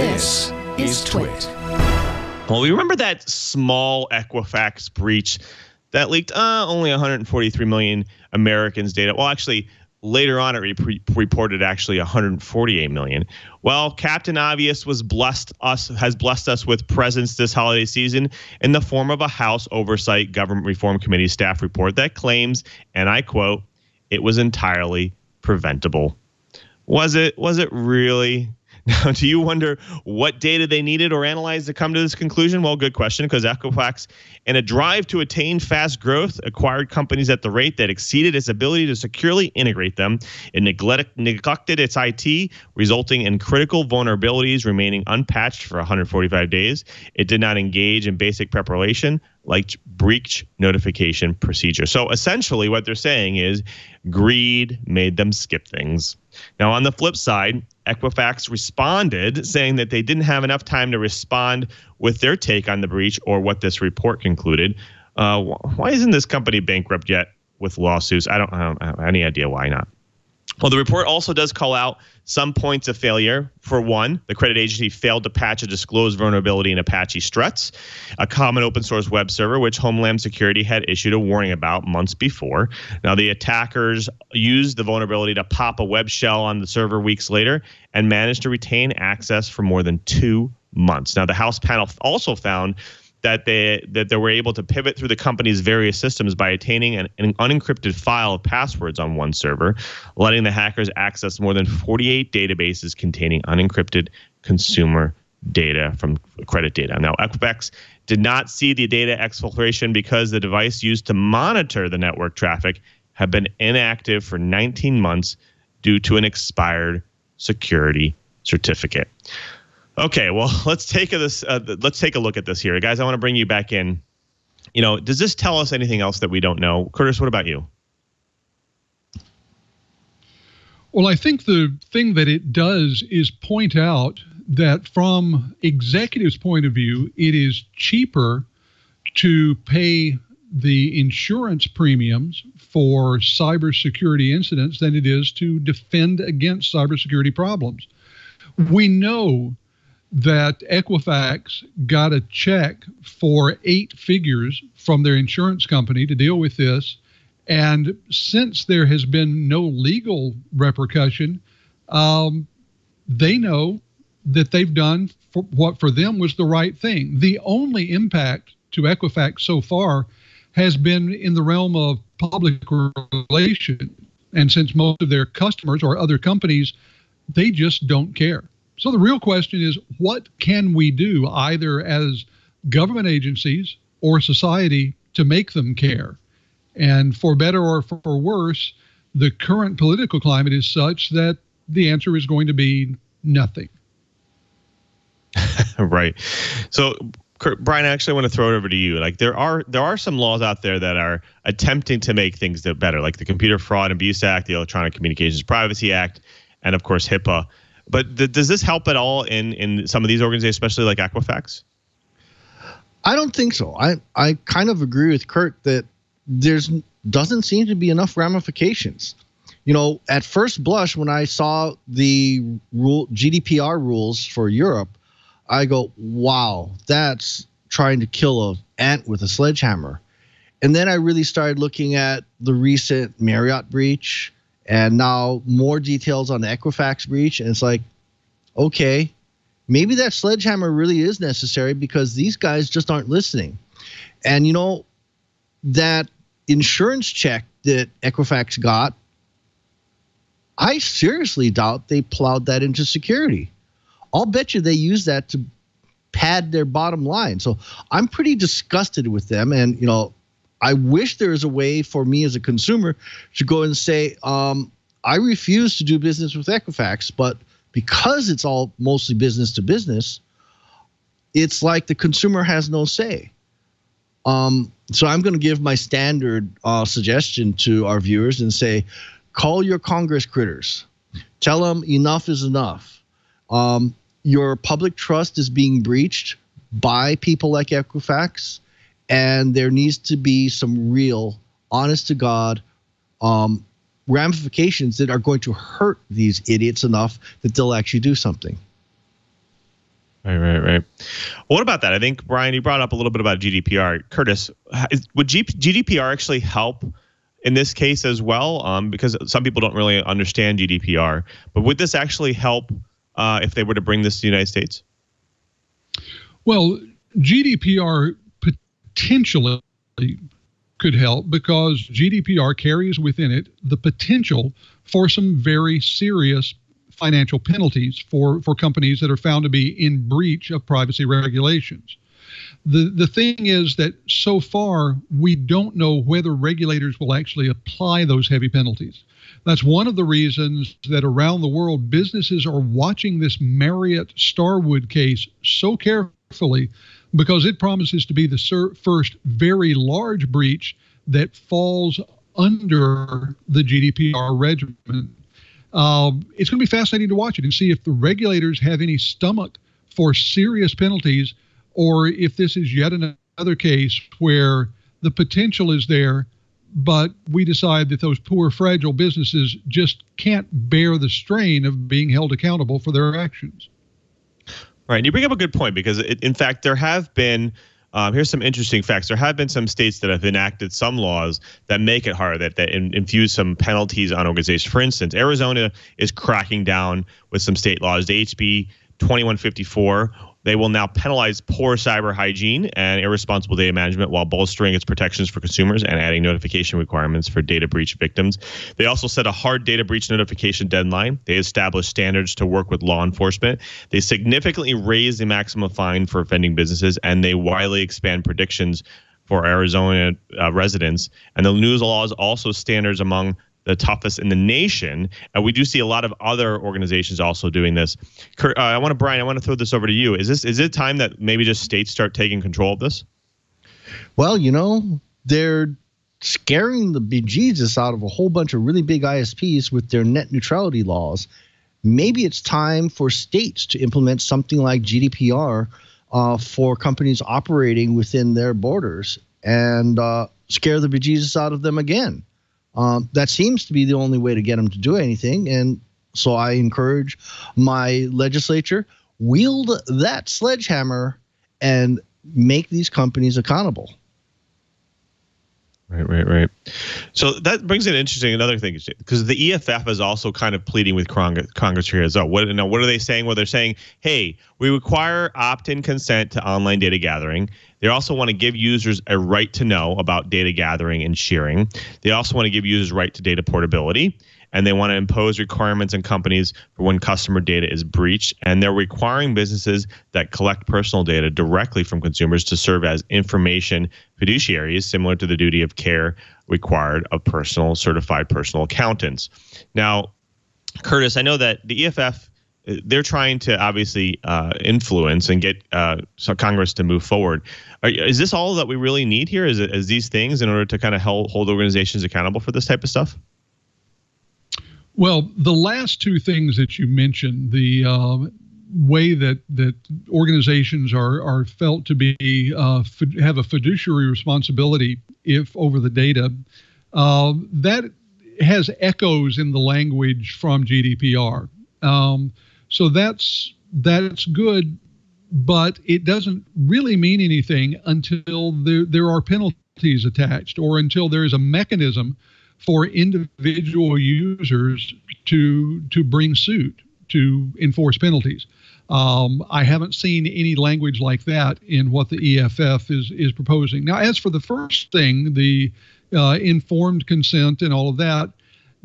This is Twit. Well, we remember that small Equifax breach that leaked only 143 million Americans' data. Well, actually, later on it reported actually 148 million. Well, Captain Obvious has blessed us with presence this holiday season in the form of a House Oversight Government Reform Committee staff report that claims, and I quote, "It was entirely preventable." Was it really? Now, do you wonder what data they needed or analyzed to come to this conclusion? Well, good question, because Equifax, in a drive to attain fast growth, acquired companies at the rate that exceeded its ability to securely integrate them. It neglected its IT, resulting in critical vulnerabilities remaining unpatched for 145 days. It did not engage in basic preparation like breach notification procedure. So essentially what they're saying is greed made them skip things. Now, on the flip side, Equifax responded saying that they didn't have enough time to respond with their take on the breach or what this report concluded. Why isn't this company bankrupt yet with lawsuits? I don't have any idea why not. Well, the report also does call out some points of failure. For one, the credit agency failed to patch a disclosed vulnerability in Apache Struts, a common open source web server, which Homeland Security had issued a warning about months before. Now, the attackers used the vulnerability to pop a web shell on the server weeks later and managed to retain access for more than 2 months. Now, the House panel also found that they were able to pivot through the company's various systems by attaining an unencrypted file of passwords on one server, letting the hackers access more than 48 databases containing unencrypted consumer data from credit data. Now, Equifax did not see the data exfiltration because the device used to monitor the network traffic had been inactive for 19 months due to an expired security certificate. Okay, well, let's take a look at this here. Guys, I want to bring you back in. You know, does this tell us anything else that we don't know? Curtis, what about you? Well, I think the thing that it does is point out that from executives' point of view, it is cheaper to pay the insurance premiums for cybersecurity incidents than it is to defend against cybersecurity problems. We know that Equifax got a check for 8 figures from their insurance company to deal with this. And since there has been no legal repercussion, they know that they've done what for them was the right thing. The only impact to Equifax so far has been in the realm of public relations. And since most of their customers or other companies, they just don't care. So the real question is, what can we do either as government agencies or society to make them care? And for better or for worse, the current political climate is such that the answer is going to be nothing. Right. So, Brian, I actually want to throw it over to you. Like there are some laws out there that are attempting to make things better, like the Computer Fraud and Abuse Act, the Electronic Communications Privacy Act, and of course HIPAA. But does this help at all in some of these organizations, especially like Equifax? I don't think so. I kind of agree with Curt that doesn't seem to be enough ramifications. You know, at first blush, when I saw the GDPR rules for Europe, I go, wow, that's trying to kill an ant with a sledgehammer. And then I really started looking at the recent Marriott breach, and now more details on the Equifax breach. And it's like, okay, maybe that sledgehammer really is necessary because these guys just aren't listening. And, you know, that insurance check that Equifax got, I seriously doubt they plowed that into security. I'll bet you they use that to pad their bottom line. So I'm pretty disgusted with them. And, you know, I wish there was a way for me as a consumer to go and say, I refuse to do business with Equifax, but because it's all mostly business to business, it's like the consumer has no say. So I'm going to give my standard suggestion to our viewers and say, call your Congress critters. Tell them enough is enough. Your public trust is being breached by people like Equifax, and there needs to be some real, honest-to-God ramifications that are going to hurt these idiots enough that they'll actually do something. Right. What about that? I think, Brian, you brought up a little bit about GDPR. Curtis, would GDPR actually help in this case as well? Because some people don't really understand GDPR. But would this actually help if they were to bring this to the United States? Well, GDPR potentially could help because GDPR carries within it the potential for some very serious financial penalties for companies that are found to be in breach of privacy regulations. The thing is that so far, we don't know whether regulators will actually apply those heavy penalties. That's one of the reasons that around the world, businesses are watching this Marriott Starwood case so carefully because it promises to be the first very large breach that falls under the GDPR regimen. It's going to be fascinating to watch it and see if the regulators have any stomach for serious penalties, or if this is yet another case where the potential is there, but we decide that those poor, fragile businesses just can't bear the strain of being held accountable for their actions. Right. And you bring up a good point because, in fact, there have been here's some interesting facts. There have been some states that have enacted some laws that make it harder, that infuse some penalties on organizations. For instance, Arizona is cracking down with some state laws. The HB 2154, they will now penalize poor cyber hygiene and irresponsible data management while bolstering its protections for consumers and adding notification requirements for data breach victims. They also set a hard data breach notification deadline. They established standards to work with law enforcement. They significantly raise the maximum fine for offending businesses, and they widely expand predictions for Arizona residents. And the new laws also standards among the toughest in the nation, and we do see a lot of other organizations also doing this. Curt, Brian, I want to throw this over to you. Is it time that maybe just states start taking control of this? Well, they're scaring the bejesus out of a whole bunch of really big ISPs with their net neutrality laws. Maybe it's time for states to implement something like GDPR for companies operating within their borders and scare the bejesus out of them again. That seems to be the only way to get them to do anything. And so I encourage my legislature, wield that sledgehammer and make these companies accountable. Right. So that brings in another thing, because the EFF is also kind of pleading with Congress here as well. What are they saying? Well, they're saying, hey, we require opt-in consent to online data gathering. They also want to give users a right to know about data gathering and sharing. They also want to give users right to data portability. And they want to impose requirements on companies for when customer data is breached. And they're requiring businesses that collect personal data directly from consumers to serve as information fiduciaries, similar to the duty of care required of certified personal accountants. Now, Curtis, I know that the EFF, they're trying to obviously influence and get Congress to move forward. Is this all that we really need here? Is these things in order to kind of hold organizations accountable for this type of stuff? Well, the last two things that you mentioned, the way that organizations are felt to be have a fiduciary responsibility over the data, that has echoes in the language from GDPR. So that's good, but it doesn't really mean anything until there are penalties attached, or until there is a mechanism for individual users to bring suit, to enforce penalties. I haven't seen any language like that in what the EFF is proposing. Now, as for the first thing, the informed consent and all of that,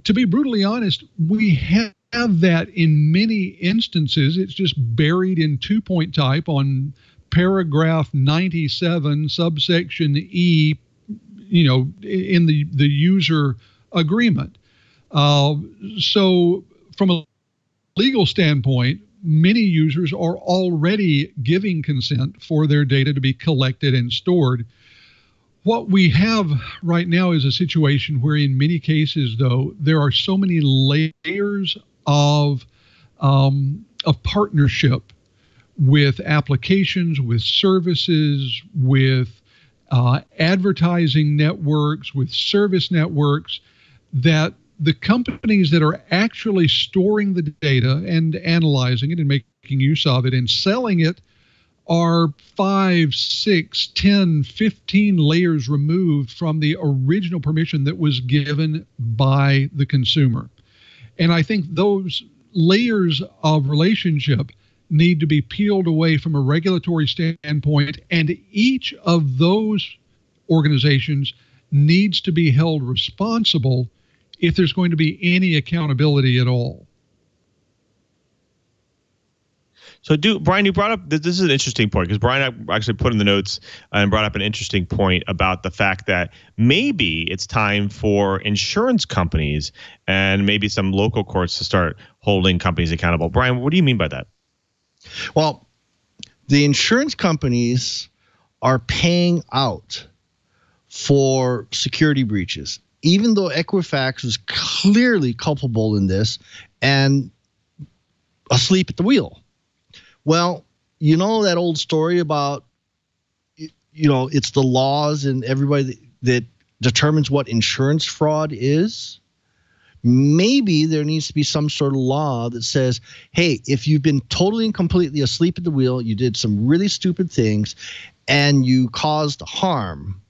to be brutally honest, we have that in many instances. It's just buried in two-point type on paragraph 97, subsection E, in the user agreement. So from a legal standpoint, many users are already giving consent for their data to be collected and stored. What we have right now is a situation where in many cases, though, there are so many layers of partnership with applications, with services, with advertising networks, with service networks, that the companies that are actually storing the data and analyzing it and making use of it and selling it are 5, 6, 10, 15 layers removed from the original permission that was given by the consumer. And I think those layers of relationship need to be peeled away from a regulatory standpoint, and each of those organizations needs to be held responsible if there's going to be any accountability at all. So, Brian, you brought up this is an interesting point, because Brian actually put in the notes and brought up an interesting point about the fact that maybe it's time for insurance companies and maybe some local courts to start holding companies accountable. Brian, what do you mean by that? Well, the insurance companies are paying out for security breaches, even though Equifax was clearly culpable in this and asleep at the wheel. Well, you know that old story about, it's the laws and everybody that determines what insurance fraud is? Maybe there needs to be some sort of law that says, hey, if you've been totally and completely asleep at the wheel, you did some really stupid things, and you caused harm,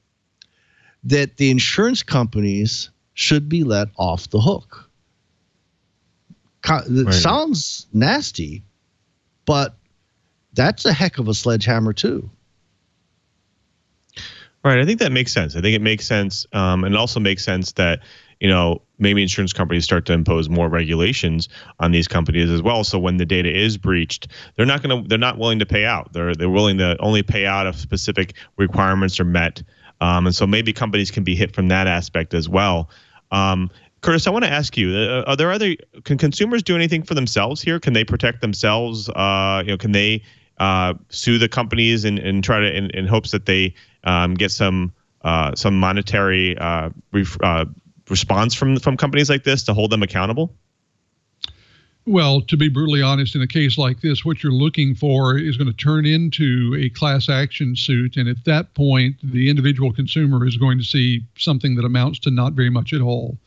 that the insurance companies should be let off the hook. It sounds nasty, but that's a heck of a sledgehammer too. Right. I think that makes sense. I think it makes sense. And it also makes sense that, maybe insurance companies start to impose more regulations on these companies as well. So when the data is breached, they're not willing to pay out. They're willing to only pay out if specific requirements are met. And so maybe companies can be hit from that aspect as well. Curtis, I want to ask you: can consumers do anything for themselves here? Can they protect themselves? Can they sue the companies and try to in hopes that they get some monetary response from companies like this to hold them accountable? Well, to be brutally honest, in a case like this, what you're looking for is going to turn into a class action suit. And at that point, the individual consumer is going to see something that amounts to not very much at all.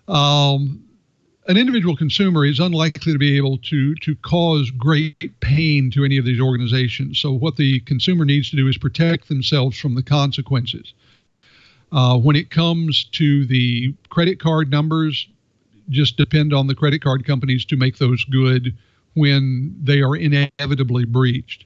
An individual consumer is unlikely to be able to cause great pain to any of these organizations. So what the consumer needs to do is protect themselves from the consequences. When it comes to the credit card numbers, just depend on the credit card companies to make those good when they are inevitably breached.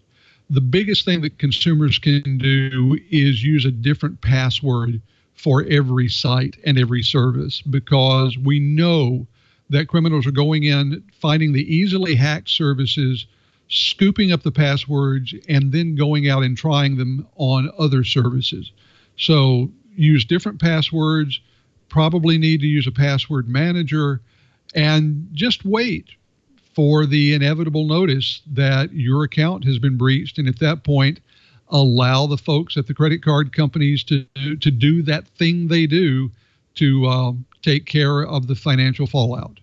The biggest thing that consumers can do is use a different password for every site and every service, because we know that criminals are going in, finding the easily hacked services, scooping up the passwords, and then going out and trying them on other services. So use different passwords, probably need to use a password manager, and just wait for the inevitable notice that your account has been breached. And at that point, allow the folks at the credit card companies to do that thing they do to take care of the financial fallout.